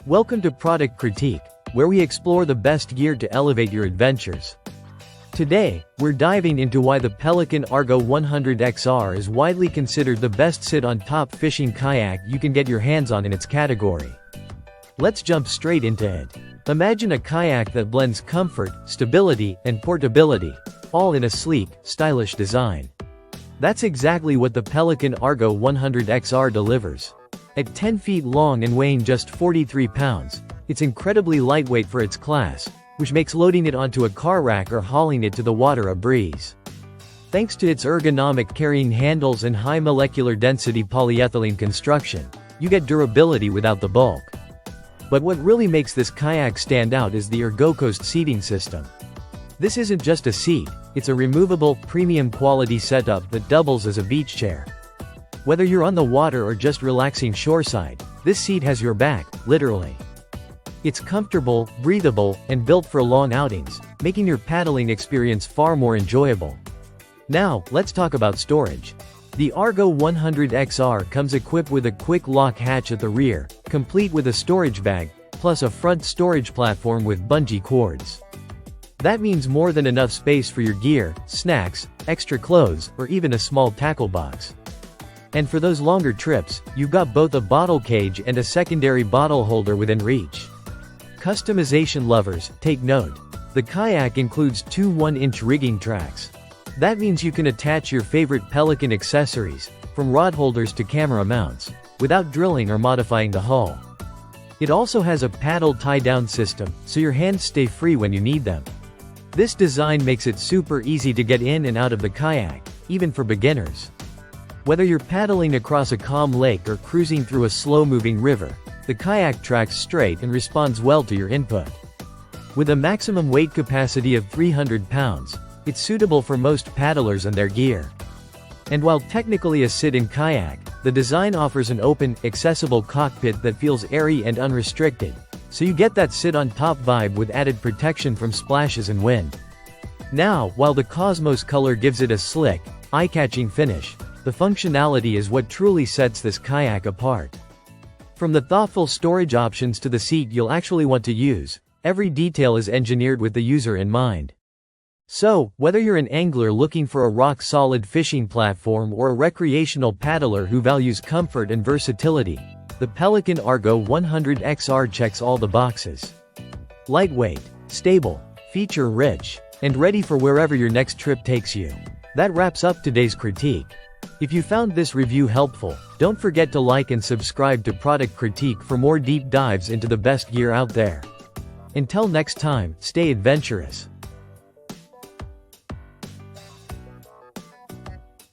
Welcome to Product Critique, where we explore the best gear to elevate your adventures. Today, we're diving into why the Pelican Argo 100XR is widely considered the best sit-on-top fishing kayak you can get your hands on in its category. Let's jump straight into it. Imagine a kayak that blends comfort, stability, and portability, all in a sleek, stylish design. That's exactly what the Pelican Argo 100XR delivers. At 10 feet long and weighing just 43 pounds, it's incredibly lightweight for its class, which makes loading it onto a car rack or hauling it to the water a breeze. Thanks to its ergonomic carrying handles and high molecular density polyethylene construction, you get durability without the bulk. But what really makes this kayak stand out is the ErgoCoast seating system. This isn't just a seat, it's a removable, premium quality setup that doubles as a beach chair. Whether you're on the water or just relaxing shoreside, this seat has your back, literally. It's comfortable, breathable, and built for long outings, making your paddling experience far more enjoyable. Now, let's talk about storage. The Argo 100XR comes equipped with a quick lock hatch at the rear, complete with a storage bag, plus a front storage platform with bungee cords. That means more than enough space for your gear, snacks, extra clothes, or even a small tackle box. And for those longer trips, you've got both a bottle cage and a secondary bottle holder within reach. Customization lovers, take note. The kayak includes two 1-inch rigging tracks. That means you can attach your favorite Pelican accessories, from rod holders to camera mounts, without drilling or modifying the hull. It also has a paddle tie-down system, so your hands stay free when you need them. This design makes it super easy to get in and out of the kayak, even for beginners. Whether you're paddling across a calm lake or cruising through a slow-moving river, the kayak tracks straight and responds well to your input. With a maximum weight capacity of 300 pounds, it's suitable for most paddlers and their gear. And while technically a sit-in kayak, the design offers an open, accessible cockpit that feels airy and unrestricted, so you get that sit-on-top vibe with added protection from splashes and wind. Now, while the Cosmos color gives it a slick, eye-catching finish, the functionality is what truly sets this kayak apart. From the thoughtful storage options to the seat you'll actually want to use, every detail is engineered with the user in mind. So, whether you're an angler looking for a rock-solid fishing platform or a recreational paddler who values comfort and versatility, the Pelican Argo 100XR checks all the boxes. Lightweight, stable, feature-rich, and ready for wherever your next trip takes you. That wraps up today's critique. If you found this review helpful, don't forget to like and subscribe to Product Critique for more deep dives into the best gear out there. Until next time, stay adventurous.